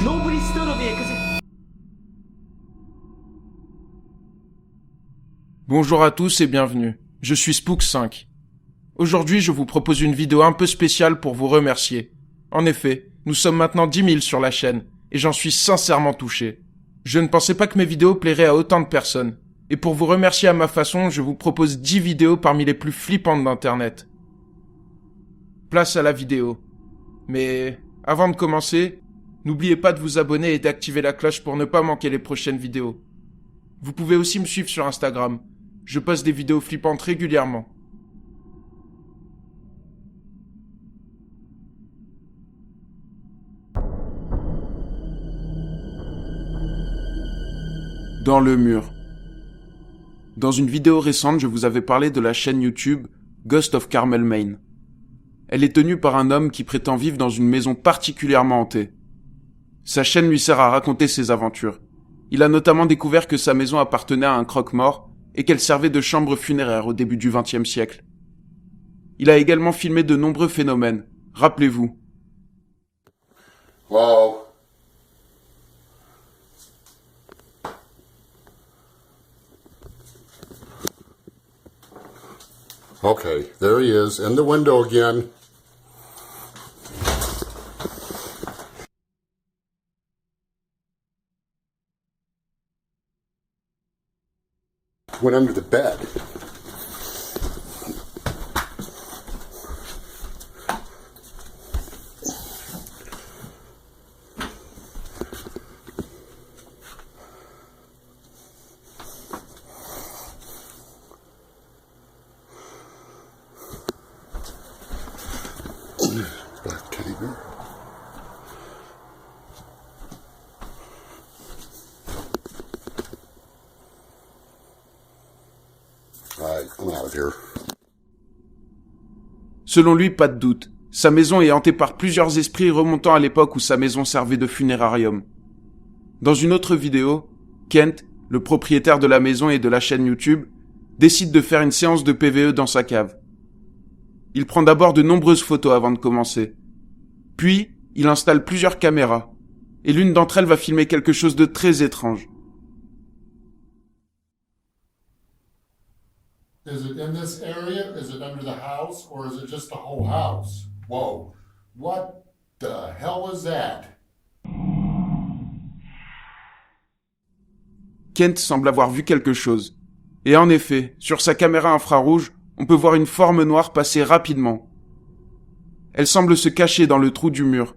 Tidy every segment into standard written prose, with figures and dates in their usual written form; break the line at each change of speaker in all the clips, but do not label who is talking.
Nobody stood over here 'cause it...
Bonjour à tous et bienvenue. Je suis Spook5. Aujourd'hui, je vous propose une vidéo un peu spéciale pour vous remercier. En effet, nous sommes maintenant 10 000 sur la chaîne, et j'en suis sincèrement touché. Je ne pensais pas que mes vidéos plairaient à autant de personnes. Et pour vous remercier à ma façon, je vous propose 10 vidéos parmi les plus flippantes d'internet. Place à la vidéo. Mais, avant de commencer, n'oubliez pas de vous abonner et d'activer la cloche pour ne pas manquer les prochaines vidéos. Vous pouvez aussi me suivre sur Instagram. Je poste des vidéos flippantes régulièrement. Dans le mur. Dans une vidéo récente, je vous avais parlé de la chaîne YouTube Ghost of Carmel, Maine. Elle est tenue par un homme qui prétend vivre dans une maison particulièrement hantée. Sa chaîne lui sert à raconter ses aventures. Il a notamment découvert que sa maison appartenait à un croque-mort et qu'elle servait de chambre funéraire au début du XXe siècle. Il a également filmé de nombreux phénomènes. Rappelez-vous.
Hello? Okay, there he is, in the window again. Went under the bed. Black teddy bear. Alright, I'm out of here.
Selon lui, pas de doute. Sa maison est hantée par plusieurs esprits remontant à l'époque où sa maison servait de funérarium. Dans une autre vidéo, Kent, le propriétaire de la maison et de la chaîne YouTube, décide de faire une séance de PVE dans sa cave. Il prend d'abord de nombreuses photos avant de commencer. Puis, il installe plusieurs caméras. Et l'une d'entre elles va filmer quelque chose de très étrange.
Is it in this area? Is it under the house? Or is it just the whole house? Whoa. What the hell was that?
Kent semble avoir vu quelque chose. Et en effet, sur sa caméra infrarouge, on peut voir une forme noire passer rapidement. Elle semble se cacher dans le trou du mur.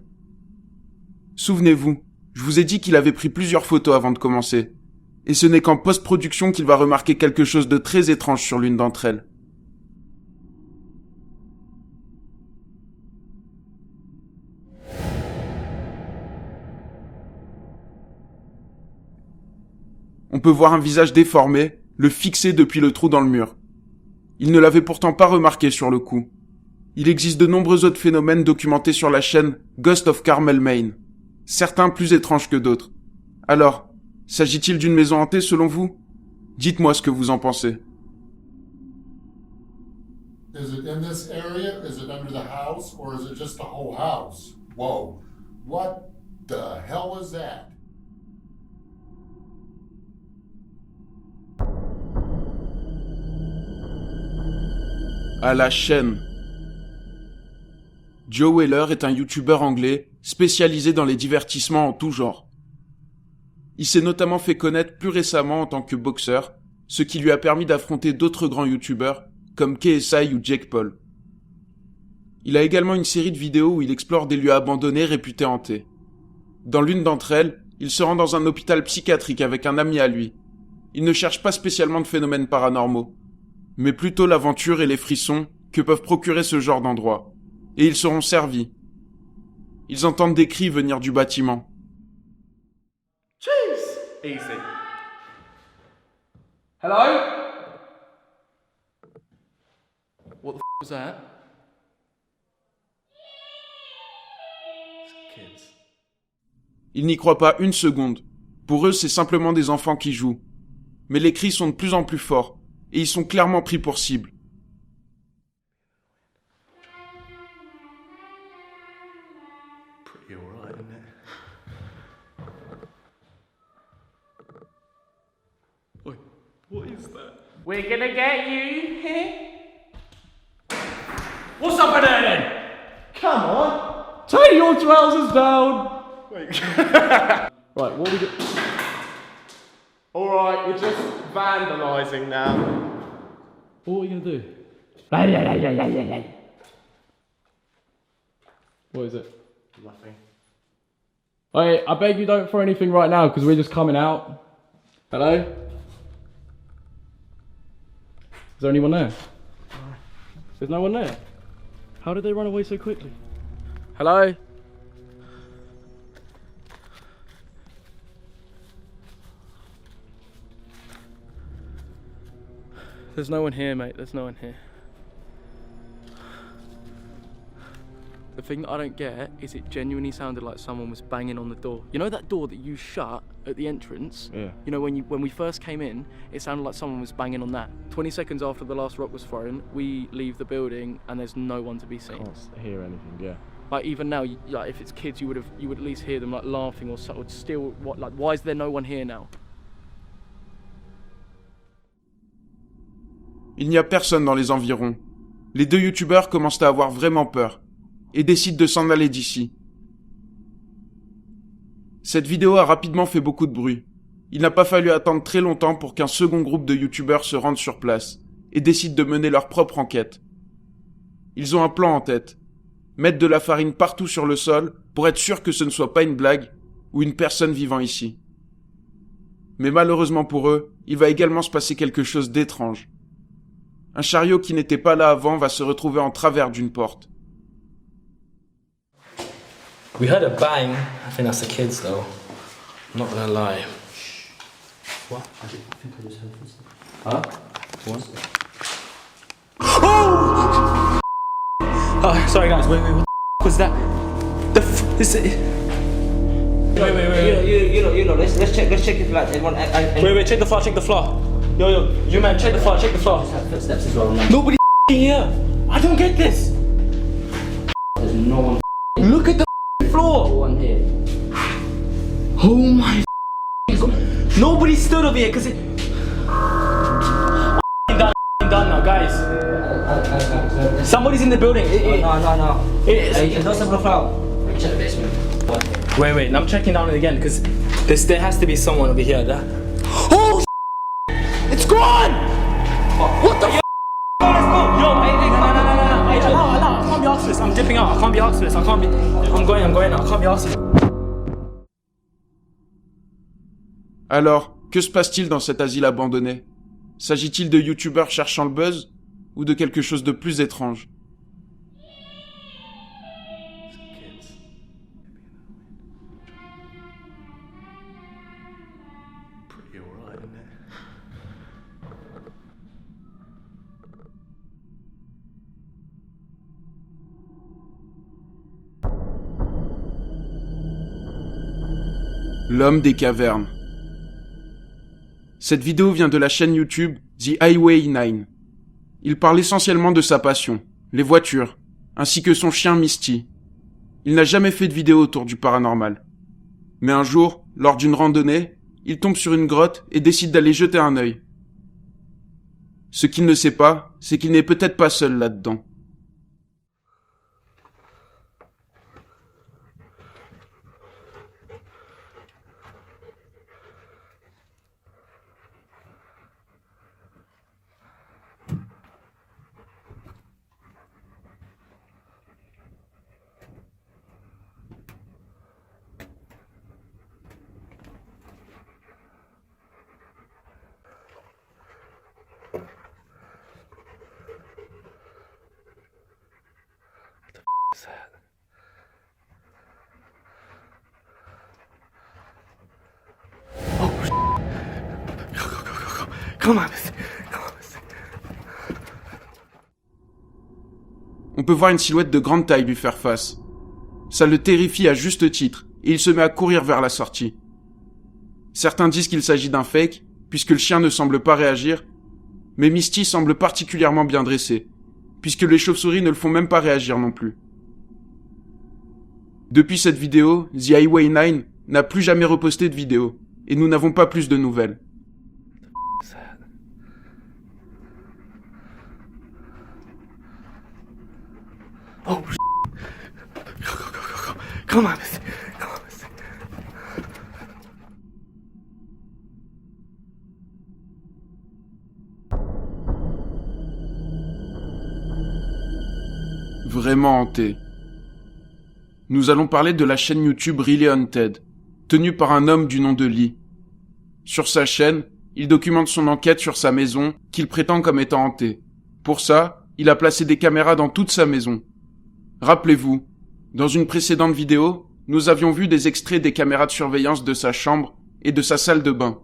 Souvenez-vous, je vous ai dit qu'il avait pris plusieurs photos avant de commencer. Et ce n'est qu'en post-production qu'il va remarquer quelque chose de très étrange sur l'une d'entre elles. On peut voir un visage déformé, le fixer depuis le trou dans le mur. Il ne l'avait pourtant pas remarqué sur le coup. Il existe de nombreux autres phénomènes documentés sur la chaîne Ghost of Carmel, Maine. Certains plus étranges que d'autres. Alors, s'agit-il d'une maison hantée selon vous? Dites-moi ce que vous en pensez.
Is it in this area? Is it under the house? Or is it just the whole house? Whoa. What the hell was that?
À la chaîne. Joe Weller est un youtubeur anglais spécialisé dans les divertissements en tout genre. Il s'est notamment fait connaître plus récemment en tant que boxeur, ce qui lui a permis d'affronter d'autres grands youtubeurs comme KSI ou Jake Paul. Il a également une série de vidéos où il explore des lieux abandonnés réputés hantés. Dans l'une d'entre elles, il se rend dans un hôpital psychiatrique avec un ami à lui. Il ne cherche pas spécialement de phénomènes paranormaux, mais plutôt l'aventure et les frissons que peuvent procurer ce genre d'endroit. Et ils seront servis. Ils entendent des cris venir du bâtiment.
Jeez! Easy. Hello? What the was that? It's kids.
Ils n'y croient pas une seconde. Pour eux, c'est simplement des enfants qui jouent. Mais les cris sont de plus en plus forts, et ils sont clairement pris pour cible.
Pretty alright, isn't it? What is that? We're gonna get you. What's up in there then? Come on. Take your trousers down. Wait. Right, what are we doing?
Alright, you're just vandalising now.
What are we gonna do? What is it?
Nothing.
Hey, I beg you don't throw anything right now because we're just coming out. Hello? Is there anyone there? There's no one there. How did they run away so quickly? Hello? There's no one here, mate. There's no one here. The thing that I don't get is it genuinely sounded like someone was banging on the door. You know that door that you shut at the entrance?
Yeah.
You know when we first came in, it sounded like someone was banging on that. 20 seconds after the last rock was thrown, we leave the building and there's no one to be seen.
Can't hear anything, yeah.
Like even now, like if it's kids, you would at least hear them like laughing or still. What? Like why is there no one here now?
Il n'y a personne dans les environs. Les deux youtubeurs commencent à avoir vraiment peur et décident de s'en aller d'ici. Cette vidéo a rapidement fait beaucoup de bruit. Il n'a pas fallu attendre très longtemps pour qu'un second groupe de youtubeurs se rende sur place et décident de mener leur propre enquête. Ils ont un plan en tête. Mettre de la farine partout sur le sol pour être sûr que ce ne soit pas une blague ou une personne vivant ici. Mais malheureusement pour eux, il va également se passer quelque chose d'étrange. Un chariot qui n'était pas là avant va se retrouver en travers d'une porte.
We heard a bang. I think that's the kids though. I'm not gonna lie. What? I think I just heard this. Huh? What? Oh! Oh, sorry guys, wait, what the was that? Is it? Wait.
You know, let's check the flat. Everyone,
Wait, check the floor. Yo, you man, check the floor.
footsteps as well. Man.
Nobody here. I don't get this.
There's no one.
Look at the floor.
No one here.
Oh my God. Nobody stood over here because it. Done now, guys. Somebody's in the building.
No.
It-
Hey, don't step on the floor. Check the basement.
Wait, I'm checking down it again because there has to be someone over here. Oh, it's gone! What the f? Yo, hey, no. Hey, no, I can't be asked this. I'm dipping out. I can't be asked this. I'm going out. I can't be asked this.
Alors, que se passe-t-il dans cet asile abandonné? S'agit-il de youtubeurs cherchant le buzz ou de quelque chose de plus étrange?
Pretty alright, isn't it?
L'homme des cavernes. Cette vidéo vient de la chaîne YouTube The Highway 9. Il parle essentiellement de sa passion, les voitures, ainsi que son chien Misty. Il n'a jamais fait de vidéo autour du paranormal. Mais un jour, lors d'une randonnée, il tombe sur une grotte et décide d'aller jeter un œil. Ce qu'il ne sait pas, c'est qu'il n'est peut-être pas seul là-dedans.
Come on.
On peut voir une silhouette de grande taille lui faire face. Ça le terrifie à juste titre, et il se met à courir vers la sortie. Certains disent qu'il s'agit d'un fake, puisque le chien ne semble pas réagir, mais Misty semble particulièrement bien dressé, puisque les chauves-souris ne le font même pas réagir non plus. Depuis cette vidéo, The Highway 9 n'a plus jamais reposté de vidéo, et nous n'avons pas plus de nouvelles.
Oh, go. Come on, mister. Come on, mister.
Vraiment hanté. Nous allons parler de la chaîne YouTube Really Haunted, tenue par un homme du nom de Lee. Sur sa chaîne, il documente son enquête sur sa maison qu'il prétend comme étant hantée. Pour ça, il a placé des caméras dans toute sa maison. Rappelez-vous, dans une précédente vidéo, nous avions vu des extraits des caméras de surveillance de sa chambre et de sa salle de bain.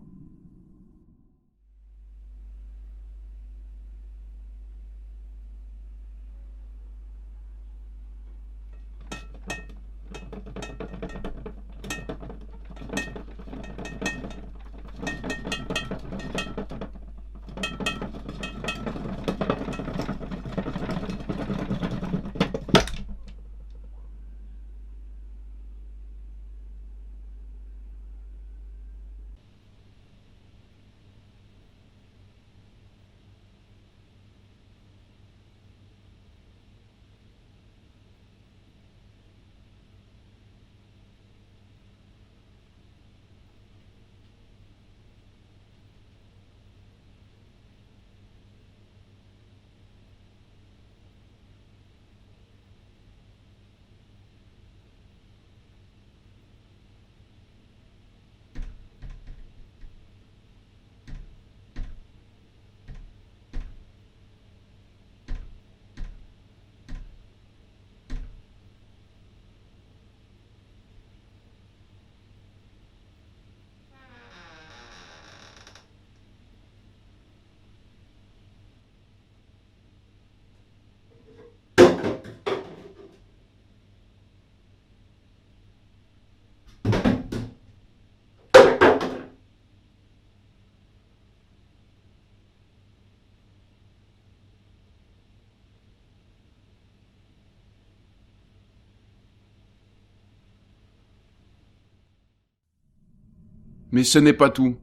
Mais ce n'est pas tout.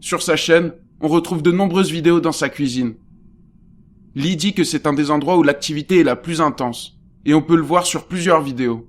Sur sa chaîne, on retrouve de nombreuses vidéos dans sa cuisine. Lee dit que c'est un des endroits où l'activité est la plus intense, et on peut le voir sur plusieurs vidéos.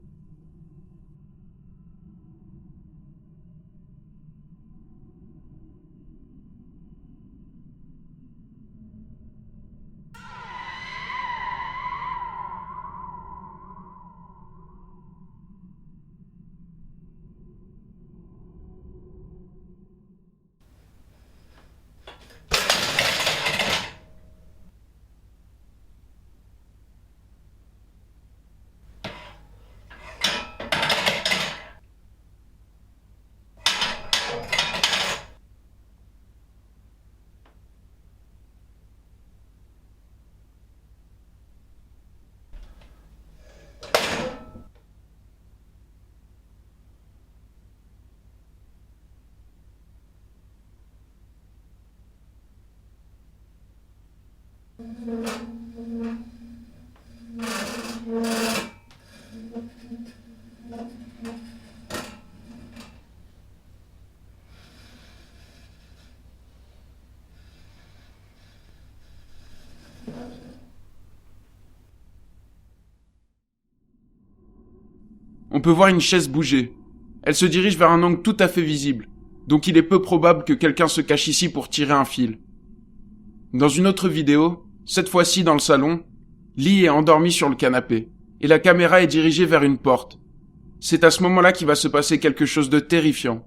On peut voir une chaise bouger. Elle se dirige vers un angle tout à fait visible, donc il est peu probable que quelqu'un se cache ici pour tirer un fil. Dans une autre vidéo, cette fois-ci dans le salon, Lee est endormi sur le canapé, et la caméra est dirigée vers une porte. C'est à ce moment-là qu'il va se passer quelque chose de terrifiant.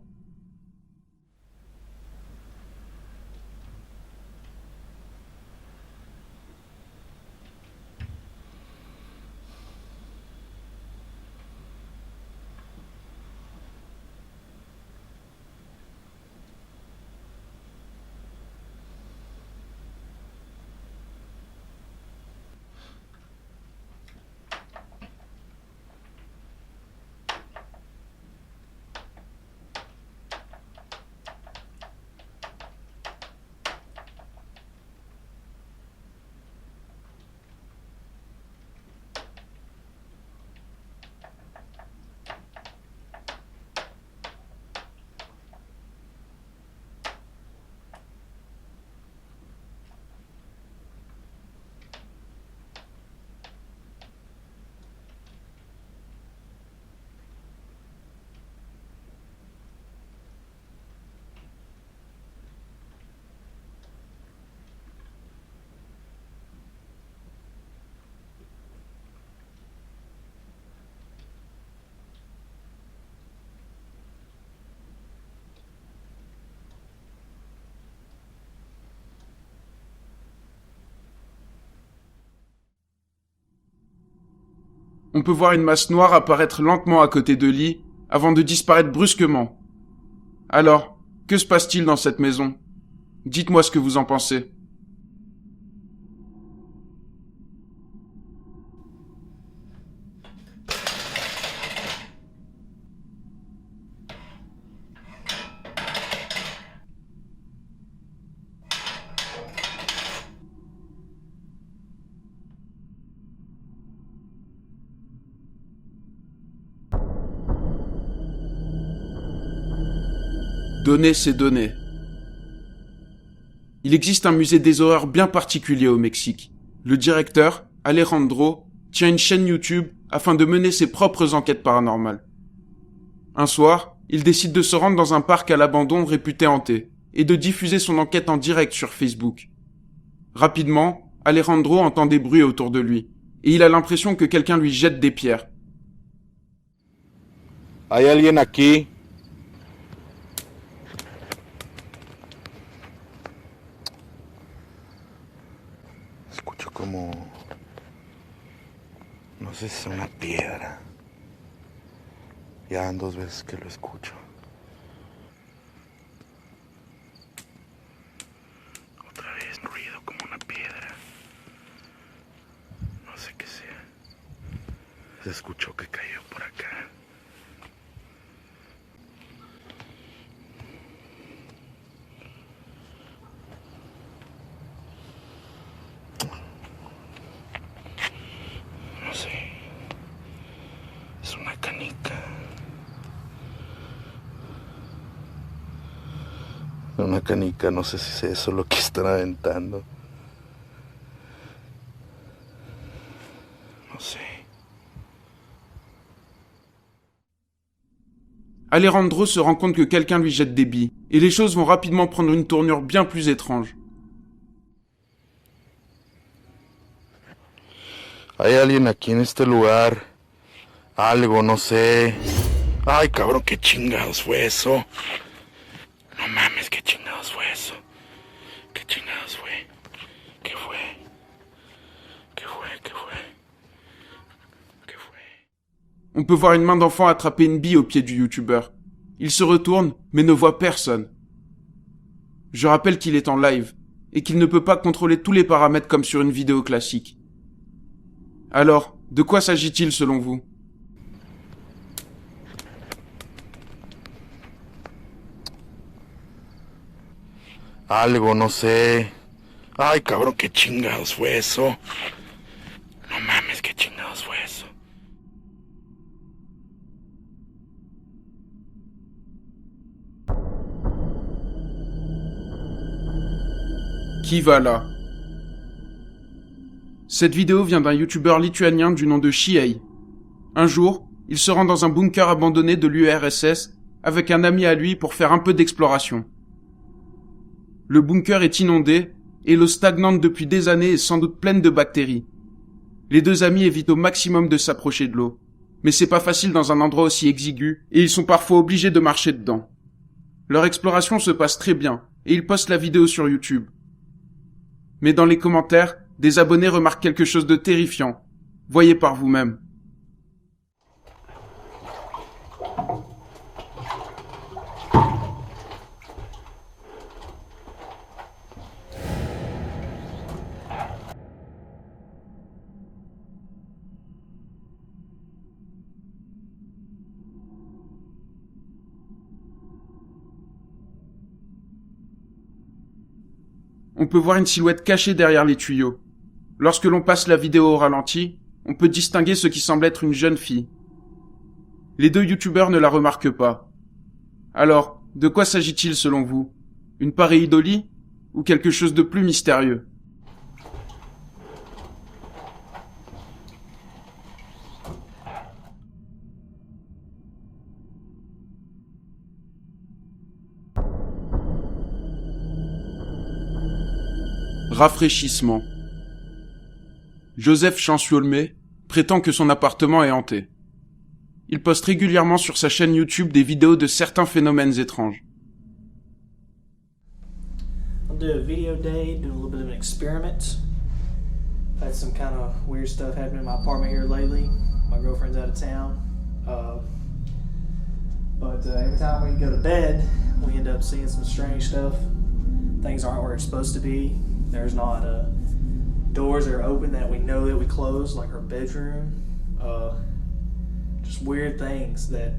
on peut voir une masse noire apparaître lentement à côté de Lee, avant de disparaître brusquement. Alors, que se passe-t-il dans cette maison? Dites-moi ce que vous en pensez. Donner, c'est donner. Il existe un musée des horreurs bien particulier au Mexique. Le directeur, Alejandro, tient une chaîne YouTube afin de mener ses propres enquêtes paranormales. Un soir, il décide de se rendre dans un parc à l'abandon réputé hanté et de diffuser son enquête en direct sur Facebook. Rapidement, Alejandro entend des bruits autour de lui et il a l'impression que quelqu'un lui jette des pierres.
¿Hay alguien aquí? Escucho como... No sé si es una piedra. Ya van 2 veces que lo escucho. Otra vez ruido como una piedra. No sé qué sea. Se escuchó que cayó por acá. No sé. Es una canica. Una canica, no sé si es eso lo que están aventando. No sé.
Alejandro se rend compte que quelqu'un lui jette des billes, et les choses vont rapidement prendre une tournure bien plus étrange.
Hay alguien aquí en este lugar. Algo, no sé. Ay, cabrón, qué chingados fue eso. No mames, qué chingados fue eso. ¿Qué chingados fue? ¿Qué fue? ¿Qué fue? ¿Qué fue? ¿Qué fue?
On peut voir une main d'enfant attraper une bille au pied du youtubeur. Il se retourne, mais ne voit personne. Je rappelle qu'il est en live, et qu'il ne peut pas contrôler tous les paramètres comme sur une vidéo classique. Alors, de quoi s'agit-il selon vous?
Algo, no sé. Ay, cabrón, qué chingados fue eso. No mames, qué chingados fue eso.
Qui va là? Cette vidéo vient d'un youtubeur lituanien du nom de Shiei. Un jour, il se rend dans un bunker abandonné de l'URSS avec un ami à lui pour faire un peu d'exploration. Le bunker est inondé et l'eau stagnante depuis des années est sans doute pleine de bactéries. Les 2 amis évitent au maximum de s'approcher de l'eau, mais c'est pas facile dans un endroit aussi exigu et ils sont parfois obligés de marcher dedans. Leur exploration se passe très bien et ils postent la vidéo sur YouTube. Mais dans les commentaires, des abonnés remarquent quelque chose de terrifiant. Voyez par vous-même. On peut voir une silhouette cachée derrière les tuyaux. Lorsque l'on passe la vidéo au ralenti, on peut distinguer ce qui semble être une jeune fille. Les 2 youtubeurs ne la remarquent pas. Alors, de quoi s'agit-il selon vous? Une pareidolie ou quelque chose de plus mystérieux? Rafraîchissement. Joseph Chanciolmé prétend que son appartement est hanté. Il poste régulièrement sur sa chaîne YouTube des vidéos de certains phénomènes étranges.
I'll do a video day, do a little bit of an experiment. I've had some kind of weird stuff happening in my apartment here lately. My girlfriend's out of town. But every time we go to bed, we end up seeing some strange stuff. Things aren't where it's supposed to be. There's not doors that are open that we know that we closed, like her bedroom. Just weird things that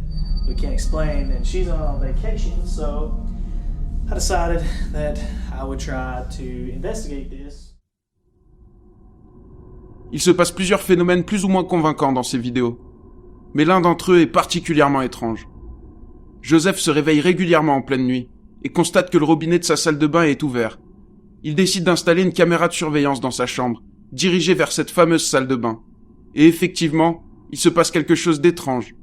we can't explain. And she's on vacation, so I decided that I would try to investigate this.
Il se passe plusieurs phénomènes plus ou moins convaincants dans ces vidéos. Mais l'un d'entre eux est particulièrement étrange. Joseph se réveille régulièrement en pleine nuit et constate que le robinet de sa salle de bain est ouvert. Il décide d'installer une caméra de surveillance dans sa chambre, dirigée vers cette fameuse salle de bain. Et effectivement, il se passe quelque chose d'étrange.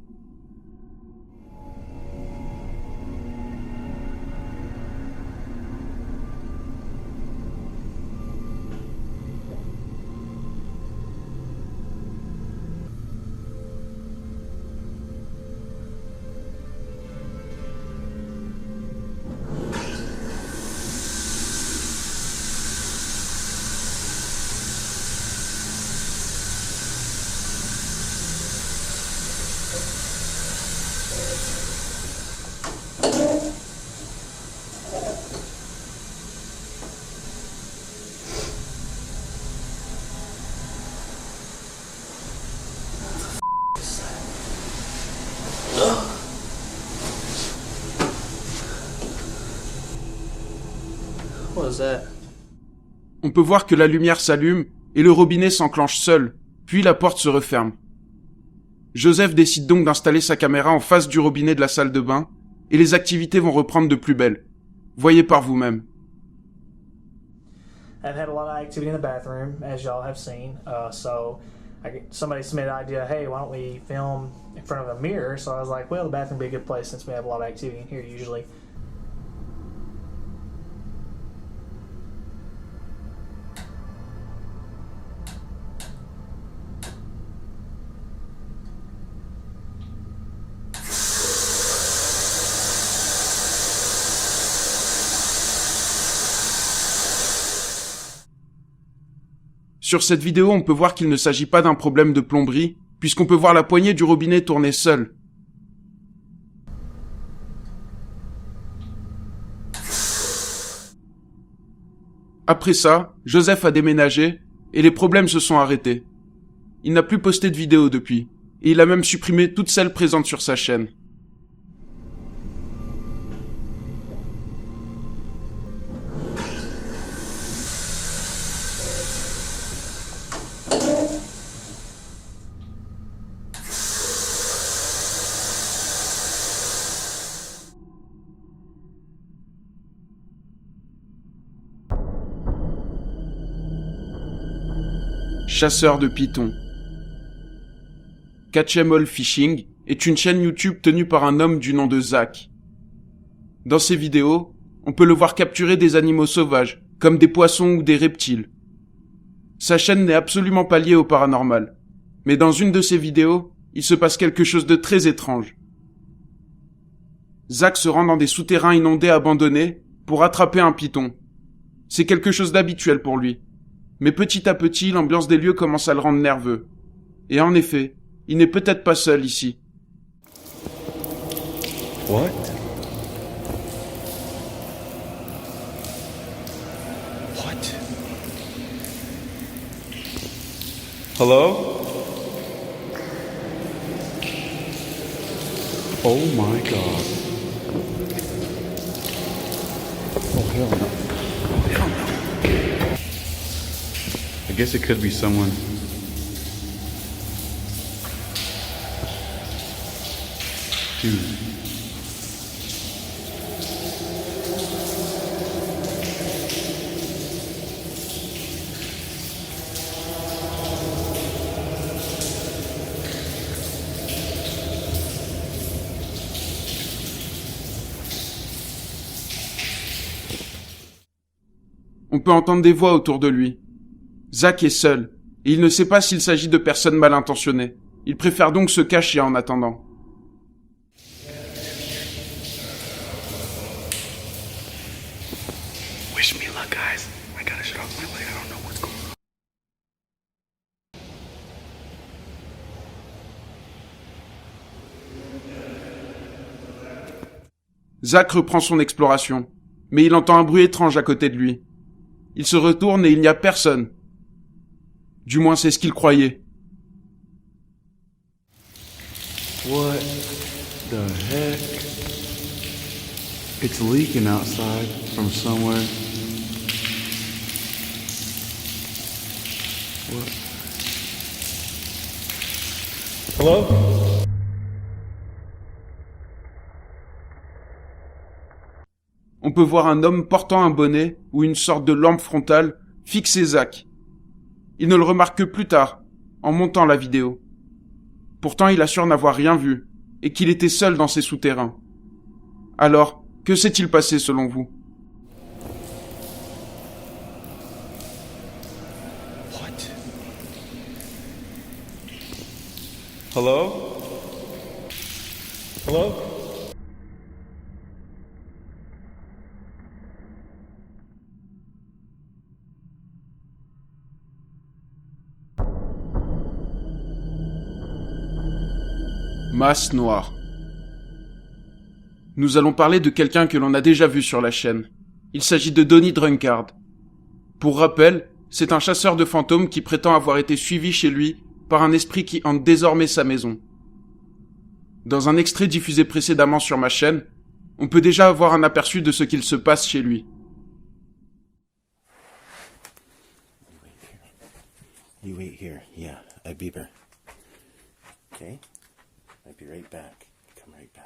What was that?
On peut voir que la lumière s'allume et le robinet s'enclenche seul, puis la porte se referme. Joseph décide donc d'installer sa caméra en face du robinet de la salle de bain et les activités vont reprendre de plus belle. Voyez par vous-même.
I've had a lot of activity in the bathroom, as y'all have seen. So somebody submitted the idea, hey, why don't we film in front of a mirror? So I was like, well, the bathroom would be a good place since we have a lot of activity in here usually.
Sur cette vidéo, on peut voir qu'il ne s'agit pas d'un problème de plomberie, puisqu'on peut voir la poignée du robinet tourner seule. Après ça, Joseph a déménagé, et les problèmes se sont arrêtés. Il n'a plus posté de vidéo depuis, et il a même supprimé toutes celles présentes sur sa chaîne. Chasseur de pythons. Catch 'em All Fishing est une chaîne YouTube tenue par un homme du nom de Zach. Dans ses vidéos, on peut le voir capturer des animaux sauvages, comme des poissons ou des reptiles. Sa chaîne n'est absolument pas liée au paranormal, mais dans une de ses vidéos, il se passe quelque chose de très étrange. Zach se rend dans des souterrains inondés abandonnés pour attraper un python. C'est quelque chose d'habituel pour lui. Mais petit à petit, l'ambiance des lieux commence à le rendre nerveux. Et en effet, il n'est peut-être pas seul ici.
What? What? Hello? Oh my god. Oh hell no. Oh hell no. I guess it could be someone. Dude.
On peut entendre des voix autour de lui. Zach est seul, et il ne sait pas s'il s'agit de personnes mal intentionnées. Il préfère donc se cacher en attendant.
Wish me luck, guys. I gotta shut off my light. I don't know what's going on.
Zach reprend son exploration, mais il entend un bruit étrange à côté de lui. Il se retourne et il n'y a personne. Du moins, c'est ce qu'il croyait.
What the heck? It's leaking outside from somewhere. What?
Hello?
On peut voir un homme portant un bonnet ou une sorte de lampe frontale fixer Zach. Il ne le remarque que plus tard, en montant la vidéo. Pourtant, il assure n'avoir rien vu, et qu'il était seul dans ces souterrains. Alors, que s'est-il passé selon vous?
What? Hello?
Hello?
Masse noire. Nous allons parler de quelqu'un que l'on a déjà vu sur la chaîne. Il s'agit de Donnie Drunkard. Pour rappel, c'est un chasseur de fantômes qui prétend avoir été suivi chez lui par un esprit qui hante désormais sa maison. Dans un extrait diffusé précédemment sur ma chaîne, on peut déjà avoir un aperçu de ce qu'il se passe chez lui.
You wait here. Yeah, a beeper. Okay? I'll be right back. Come right back.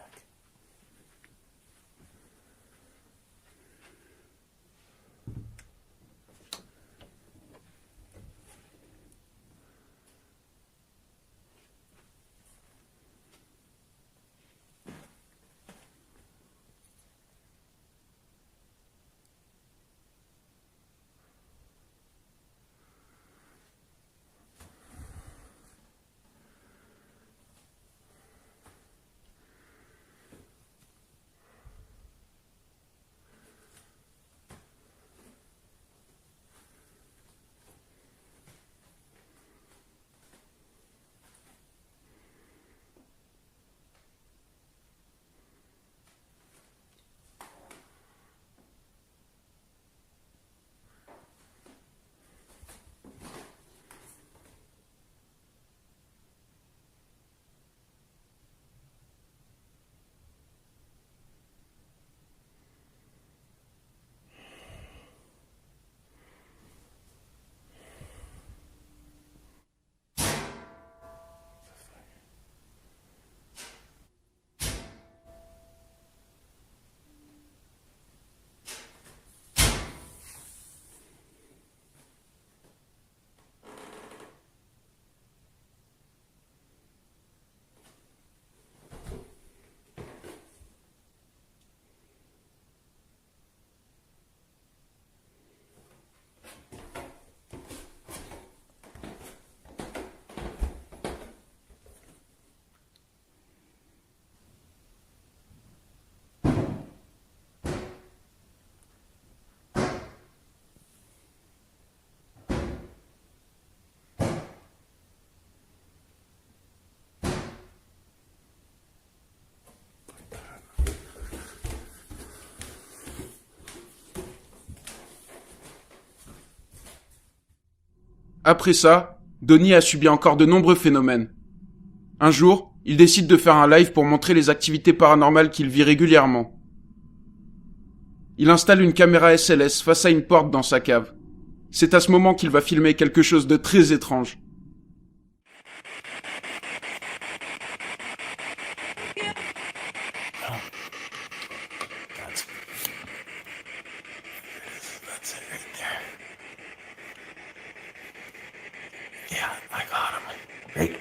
Après ça, Donnie a subi encore de nombreux phénomènes. Un jour, il décide de faire un live pour montrer les activités paranormales qu'il vit régulièrement. Il installe une caméra SLS face à une porte dans sa cave. C'est à ce moment qu'il va filmer quelque chose de très étrange.
That's it right there. Yeah, I got him. Right.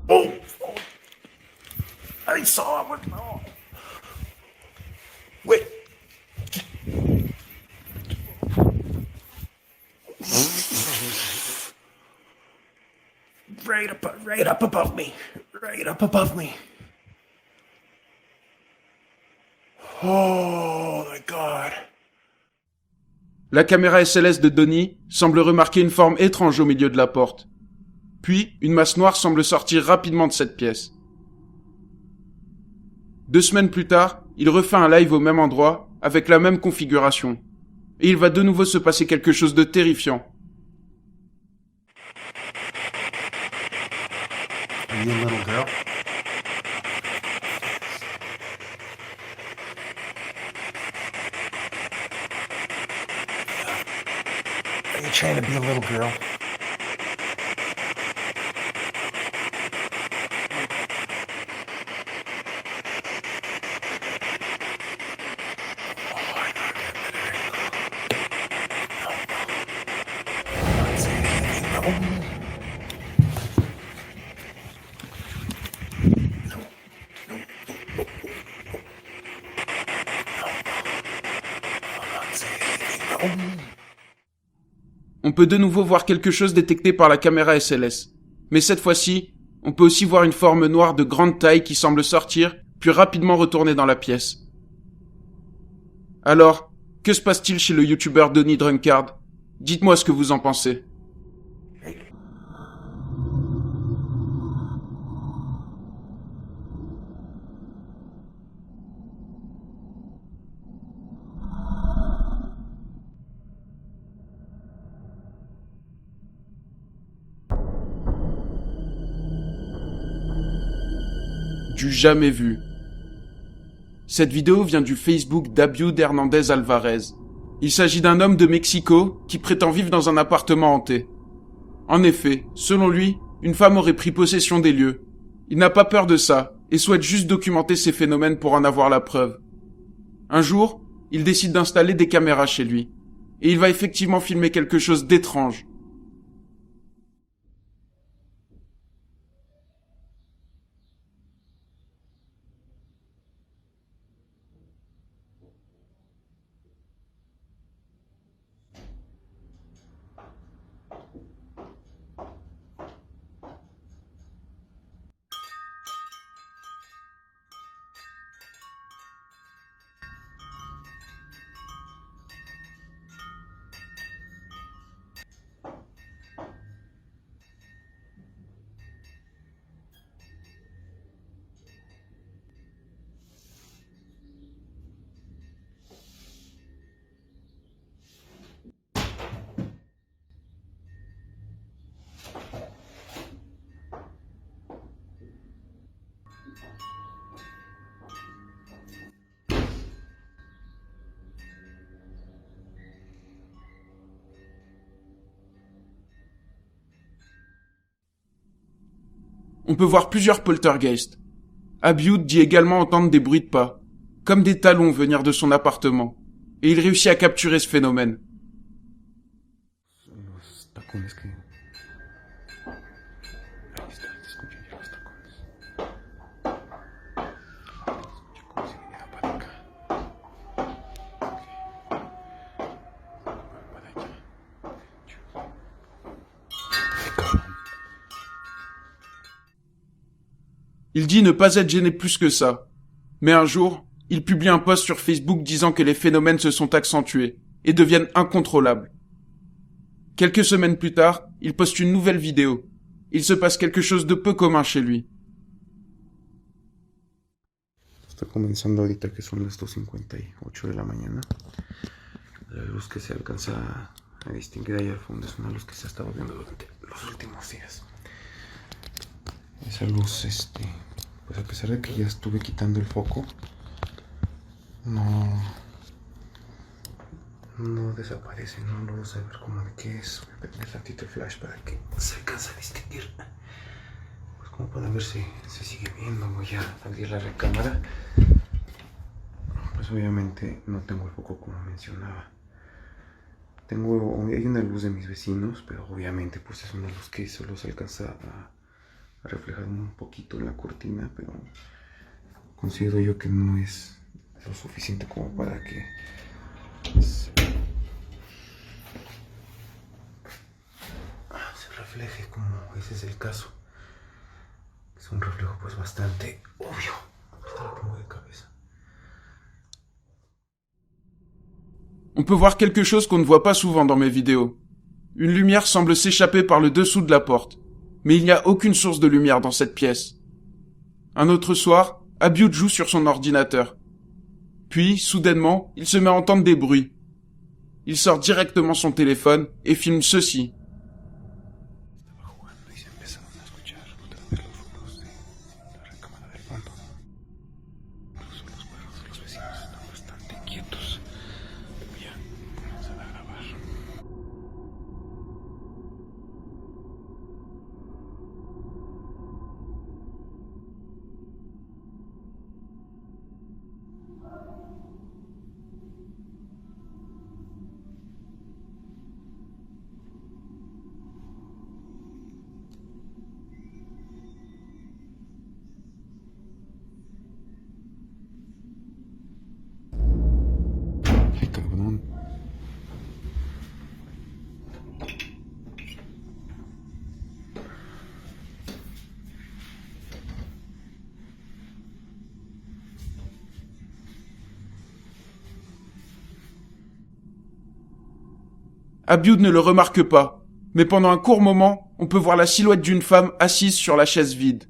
Oh! I saw him. Oh. Wait. Right up above me. Right up above me. Oh my God.
la caméra SLS de Donnie semble remarquer une forme étrange au milieu de la porte. Puis, une masse noire semble sortir rapidement de cette pièce. 2 semaines plus tard, il refait un live au même endroit, avec la même configuration. Et il va de nouveau se passer quelque chose de terrifiant.
Are you a little girl? Are you trying to be a little girl?
On peut de nouveau voir quelque chose détecté par la caméra SLS. Mais cette fois-ci, on peut aussi voir une forme noire de grande taille qui semble sortir, puis rapidement retourner dans la pièce. Alors, que se passe-t-il chez le youtubeur Donnie Drunkard? Dites-moi ce que vous en pensez. Du jamais vu. Cette vidéo vient du Facebook d'Abiud Hernandez Alvarez. Il s'agit d'un homme de Mexico qui prétend vivre dans un appartement hanté. En effet, selon lui, une femme aurait pris possession des lieux. Il n'a pas peur de ça et souhaite juste documenter ces phénomènes pour en avoir la preuve. Un jour, il décide d'installer des caméras chez lui. Et il va effectivement filmer quelque chose d'étrange. On peut voir plusieurs poltergeists. Abiud dit également entendre des bruits de pas, comme des talons venir de son appartement, et il réussit à capturer ce phénomène.
Los tacones que... Ahí está, se escuchan ya los tacones. Escucha cómo se viene para acá. Para allá. Ay, cabrón.
Il dit ne pas être gêné plus que ça. Mais un jour, il publie un post sur Facebook disant que les phénomènes se sont accentués et deviennent incontrôlables. Quelques semaines plus tard, il poste une nouvelle vidéo. Il se passe quelque chose de peu commun chez lui.
Está comenzando ahorita que son las 2:58 de la mañana. La luz que se alcanza a distinguir ahí al fondo es una luz que se ha estado viendo durante los últimos días. Esa luz, pues a pesar de que ya estuve quitando el foco, no desaparece, no logro saber cómo de qué es. Voy a prender tantito el flash para que se alcance a distinguir. Pues como pueden ver se sigue viendo. Voy a abrir la recámara. Pues obviamente no tengo el foco como mencionaba. Hay una luz de mis vecinos, pero obviamente pues es una luz que solo se alcanza a reflejar un poquito en la cortina, pero considero yo que no es lo suficiente como para que se refleje como ese es el caso. Es un reflejo pues bastante obvio. Hasta lo pongo de cabeza.
on peut voir quelque chose qu'on ne voit pas souvent dans mes vidéos. Une lumière semble s'échapper par le dessous de la porte, mais il n'y a aucune source de lumière dans cette pièce. Un autre soir, Abiud joue sur son ordinateur. Puis, soudainement, il se met à entendre des bruits. Il sort directement son téléphone et filme ceci.
Ay, cabrón.
Abiud ne le remarque pas, mais pendant un court moment, on peut voir la silhouette d'une femme assise sur la chaise vide.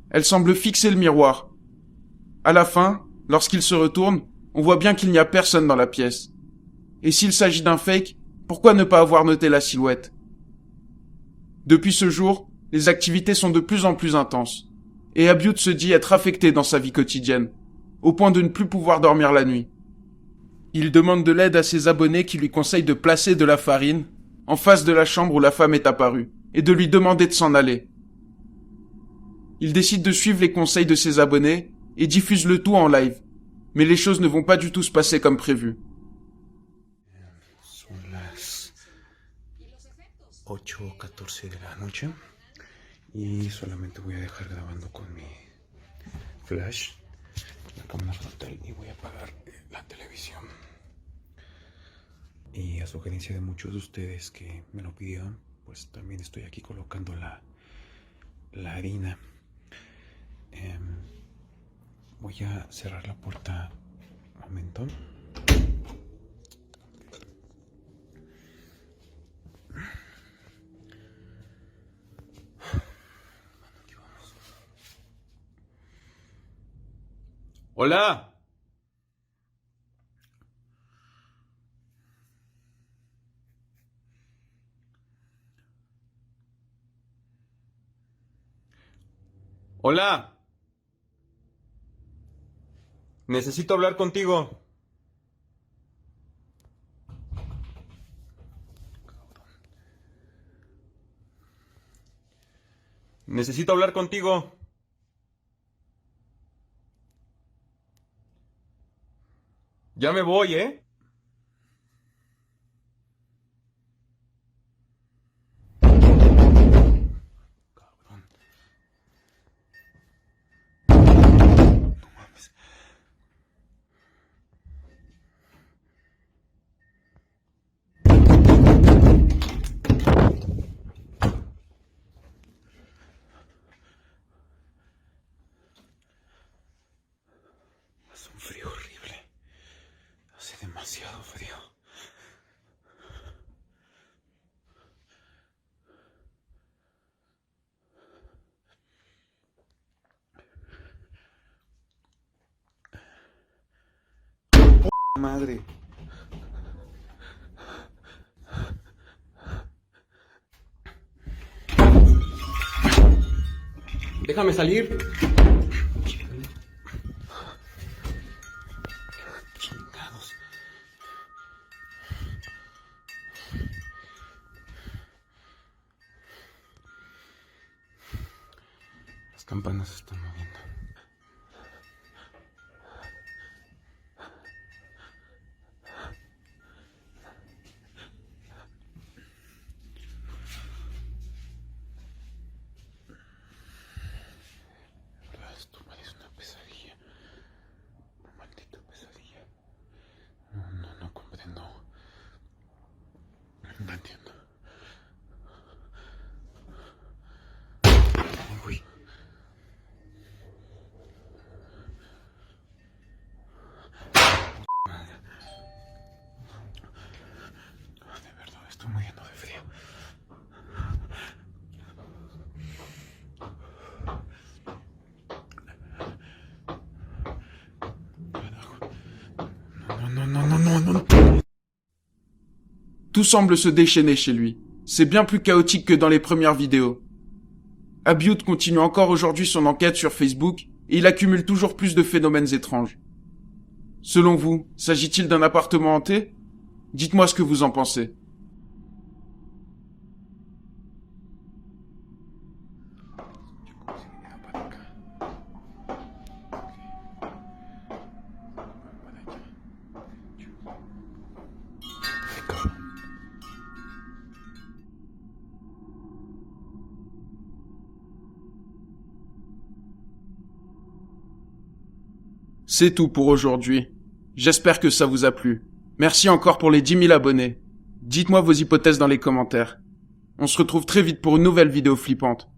Elle semble fixer le miroir. À la fin, lorsqu'il se retourne, on voit bien qu'il n'y a personne dans la pièce. Et s'il s'agit d'un fake, pourquoi ne pas avoir noté la silhouette ? Depuis ce jour, les activités sont de plus en plus intenses. Et Abiud se dit être affecté dans sa vie quotidienne, au point de ne plus pouvoir dormir la nuit. Il demande de l'aide à ses abonnés qui lui conseillent de placer de la farine en face de la chambre où la femme est apparue, et de lui demander de s'en aller. Il décide de suivre les conseils de ses abonnés et diffuse le tout en live. Mais les choses ne vont pas du tout se passer comme prévu.
Son las 8:14 de la noche y solamente voy a dejar grabando con mi flash la cámara frontal y voy a apagar la televisión. Y a sugerencia de muchos de ustedes que me lo pidieron, pues también estoy aquí colocando la harina. Voy a cerrar la puerta un momento. Aquí vamos. ¡Hola! ¡Hola! Necesito hablar contigo. Necesito hablar contigo. Ya me voy, ¿eh? Hace un frío horrible. Hace demasiado frío. Madre. Déjame salir. Chingados. Las campanas se están moviendo. Esto parece una pesadilla. Una maldita pesadilla. No comprendo.
Tout semble se déchaîner chez lui. C'est bien plus chaotique que dans les premières vidéos. Abiud continue encore aujourd'hui son enquête sur Facebook et il accumule toujours plus de phénomènes étranges. Selon vous, s'agit-il d'un appartement hanté? Dites-moi ce que vous en pensez. C'est tout pour aujourd'hui. J'espère que ça vous a plu. Merci encore pour les 10 000 abonnés. Dites-moi vos hypothèses dans les commentaires. On se retrouve très vite pour une nouvelle vidéo flippante.